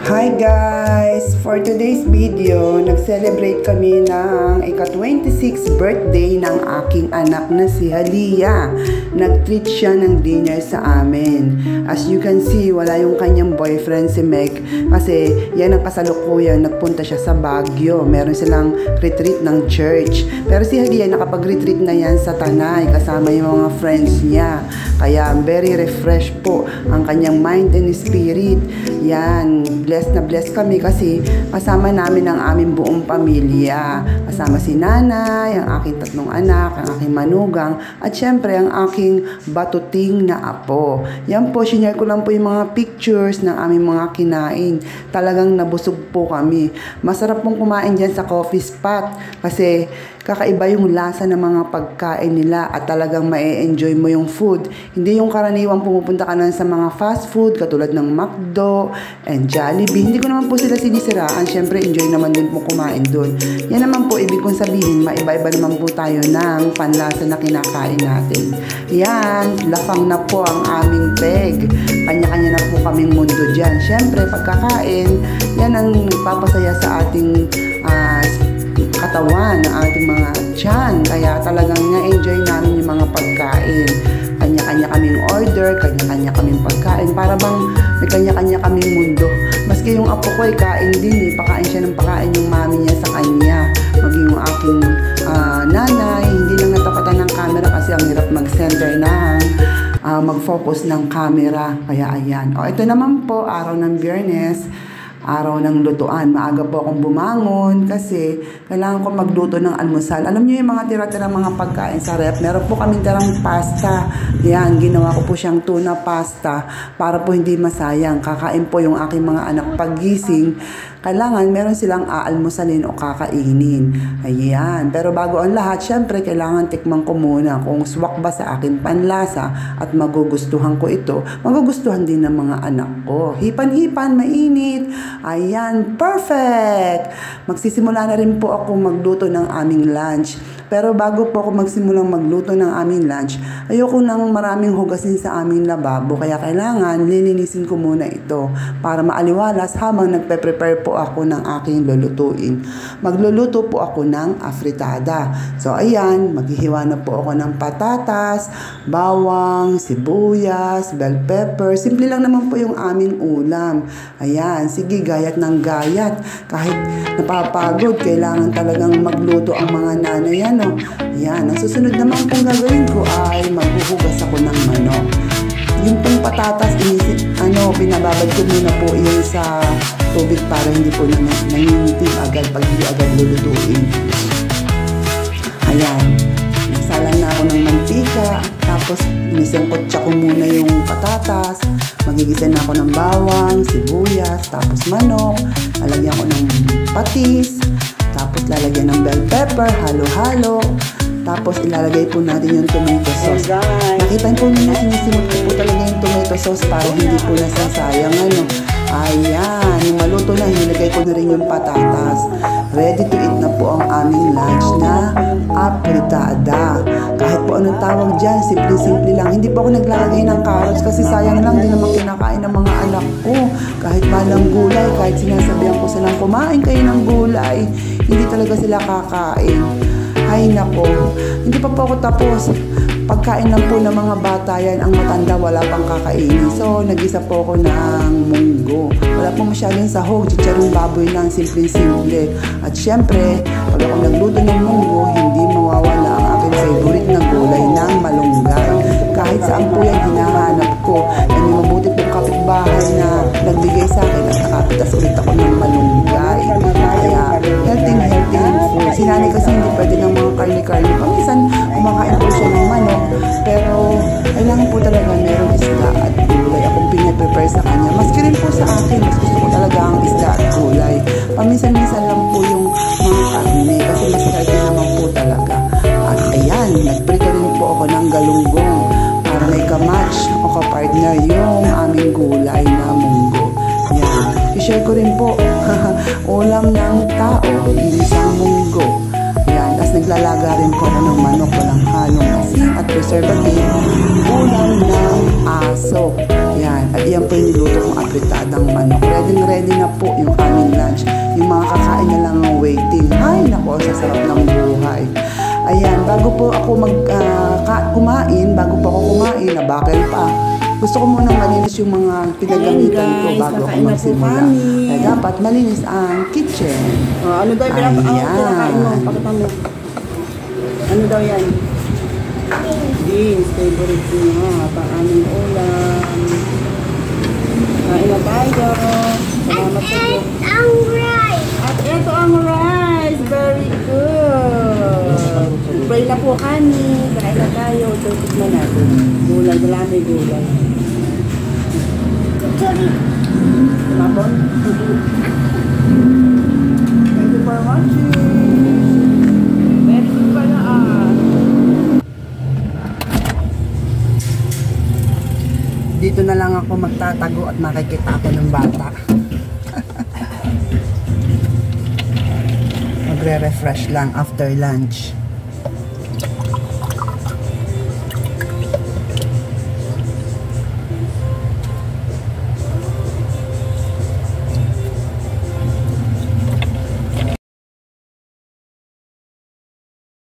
Hi guys! For today's video, nag-celebrate kami ng ika-26 birthday ng aking anak na si Halia. Nag-treat siya ng dinner sa amin. As you can see, wala yung kanyang boyfriend si Meg kasi yan ang kasalukuyan, nagpunta siya sa Baguio. Meron silang retreat ng church. Pero si Halia nakapag-retreat na yan sa Tanay kasama yung mga friends niya. Kaya very refresh po ang kanyang mind and spirit. Yan, blessed na blessed kami kasi kasama namin ang aming buong pamilya. Kasama si nanay, ang aking tatlong anak, ang aking manugang, at syempre ang aking batuting na apo. Yan po, sinare ko lang po yung mga pictures ng aming mga kinain. Talagang nabusog po kami. Masarap pong kumain dyan sa coffee spot kasi kakaiba yung lasa ng mga pagkain nila at talagang ma-enjoy mo yung food. Hindi yung karaniwang pumupunta ka na sa mga fast food katulad ng McDo and Jollibee. Hindi ko naman po sila sinisiraan. Siyempre, enjoy naman din po kumain doon. Yan naman po, ibig kong sabihin, maiba-iba naman po tayo ng panlasa na kinakain natin. Yan, lafang na po ang aming peg. Kanya-kanya na po kaming mundo dyan. Siyempre, pagkakain, yan ang papasaya sa ating katawan ng ating mga tiyan. Kaya talagang na-enjoy namin yung mga pagkain. Kanya-kanya kaming order, kanya-kanya kaming pagkain. Para bang may kanya-kanya kaming mundo. Maski yung apo ko ay kain din eh. Pakain siya ng pakain yung mami niya sa kanya. Maging yung aking nanay, hindi lang natapatan ng camera kasi ang hirap mag-center ng mag-focus ng camera. Kaya ayan. O, ito naman po, araw ng Biyernes. Araw ng lutuan. Maaga po akong bumangon kasi kailangan ko magluto ng almusal. Alam niyo yung mga tira-tira mga pagkain sa rep. Meron po kaming tirang pasta. Yan, ginawa ko po siyang tuna pasta para po hindi masayang. Kakain po yung aking mga anak paggising. Kailangan meron silang aalmusalin o kakainin. Ayan. Pero bago ang lahat, syempre kailangan tikman ko muna kung swak ba sa akin panlasa at magugustuhan ko ito. Magugustuhan din ng mga anak ko. Hipan-hipan, mainit. Ayan, perfect! Magsisimula na rin po ako magluto ng aming lunch. Pero bago po ako magsimulang magluto ng aming lunch, ayoko nang maraming hugasin sa aming lababo. Kaya kailangan lilinisin ko muna ito para maaliwalas habang nagpe-prepare po ako ng aking lulutuin. Magluluto po ako ng afritada. So ayan, maghihiwa na po ako ng patatas, bawang, sibuyas, bell pepper. Simple lang naman po yung aming ulam. Ayan, sige, gayat ng gayat. Kahit napapagod, kailangan talagang magluto ang mga nanay yan. Ayan, ang susunod naman pong gagawin ko ay maghuhugas ako ng manok. Yung pong patatas, pinababad ko muna po yun sa tubig para hindi po nangingitim agad pag hindi agad lulutuin. Ayan, nagsalang na ako ng mantika, tapos inisangkotsa ko muna yung patatas, magigisa na ako ng bawang, sibuyas, tapos manok, lalagyan ko ng patis, tapos lalagyan ng bell pepper, halo-halo. Tapos ilalagay po natin yung tomato sauce. Nakita po nyo na sinisimot ko po talaga yung tomato sauce para hindi po nasasayang. Ayan, yung maluto na, hinilagay ko na rin yung patatas. Ready to eat na po ang aming lunch na afritada. Kahit po anong tawag dyan, simple-simple lang. Hindi po ako naglalagay ng carrots kasi sayang lang, din naman kinakain ng mga anak ko. Kahit balang gulay, kahit sinasabihan ko silang kumain kayo ng gulay, hindi talaga sila kakain. Ay nako, hindi pa po ako tapos. Pagkain lang po ng mga bata yan, ang matanda wala pang kakainin. So, nag-isa po ako ng munggo. Wala po masyadong sahog, chicharong baboy lang, simple-simple. At syempre, pag ako nagluto ng munggo, hindi mawawala ang aking favorite na gulay ng malunggay. Kahit saan po yan, hinahanap ko. And yung mabuti pong kapitbahay na nagbigay sa akin at nakapitas ulit ako ng malunggay. Kaya, healthy food. Si nanay kasi hindi pwede ng mga karne-karne. Paminsan, kumakain po siya ng manok. Pero, kailangan po talaga merong isda at gulay akong pinaprepare sa kanya. Maski rin po sa akin, mas gusto ko talaga ang isda at gulay. Paminsan-minsan lang po yung mga karne kasi mas healthy naman po talaga. At ayan, nagprito rin po ako ng galunggong para may kamatch o kapartner yung aming gulay na munggo. Yan. I-share ko rin po. Ulam ng tao, isang munggo. Yan. Tapos naglalaga rin po ako ng manok, walang halong asin at preservative. Ulam ng aso. Yan. At yan po yung niluto kong apritadang manok. Ready ready na po yung aming lunch. Yung mga kakain na lang ang waiting. Ay, naku, sa sarap ng buhay. Ayan, bago po ako kumain, nabakal pa. Gusto ko munang malinis yung mga pinagamitan ko bago ako magsimula. Kaya dapat malinis ang kitchen. Ano daw yung pinakain mo? Pakita mo. Ano daw yan? Beans, favorite niya. Pang-aming ulam. Kain na tayo. Salamat sa iyo. At ito ang rice. Very good. Pray na po kami. Kain na tayo. Tutok na natin. Gulay. Dala may gulay. Mabon? Thank you for watching. Very good pala Dito na lang ako magtatago at makikita ako ng bata. Magre-refresh lang after lunch.